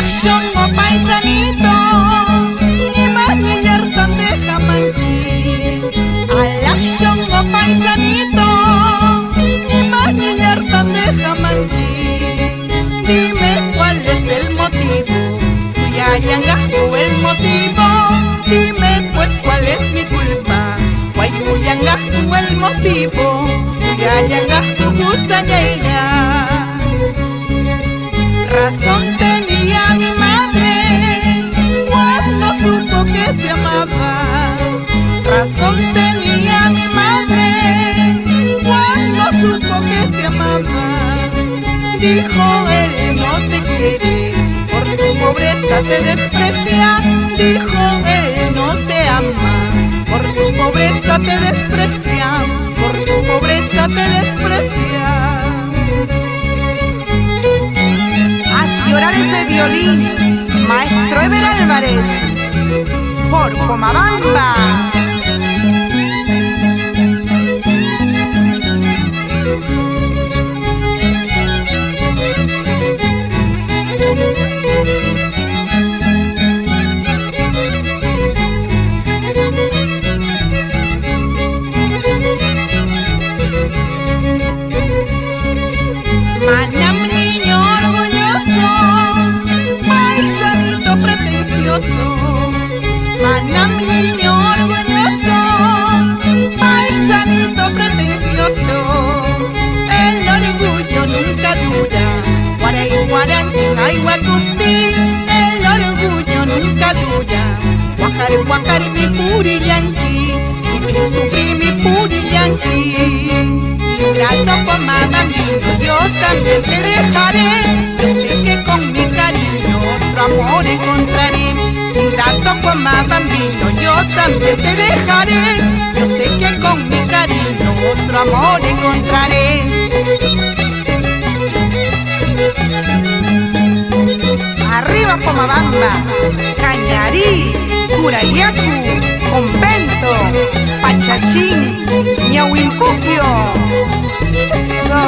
Shongo paisanito, ni más ni yertan de Jamantí. Alak shongo paisanito, ni más ni yertan de Jamantí. Dime cuál es el motivo, ya yangajo el motivo. Dime pues cuál es mi culpa, guayu yangajo el motivo. Ya yangajo justa llega. Razón tenía mi madre cuando supo que te amaba. Razón tenía mi madre cuando supo que te amaba. Dijo él no te quiere, por tu pobreza te desprecia. Dijo él no te ama, por tu pobreza te desprecia. Por tu pobreza te desprecia. Llorales de violín, maestro Eber Álvarez, por Pomabamba. Manam niño orgulloso, paisanito pretencioso. Manam niño orgulloso, paisanito pretencioso. El orgullo nunca dura, guaray guaranti ay guacuti. El orgullo nunca dura, guacari guacari mi purillanqui. Sufrir sufrir mi purillanqui. Ingrato Pomabambino, yo también te dejaré. Yo sé que con mi cariño otro amor encontraré. Ingrato Pomabambino, yo también te dejaré. Yo sé que con mi cariño otro amor encontraré. Arriba Pomabamba, Cañarí, Curayacu, Convento, Pachachín, Ñahuimpuquio. Eso.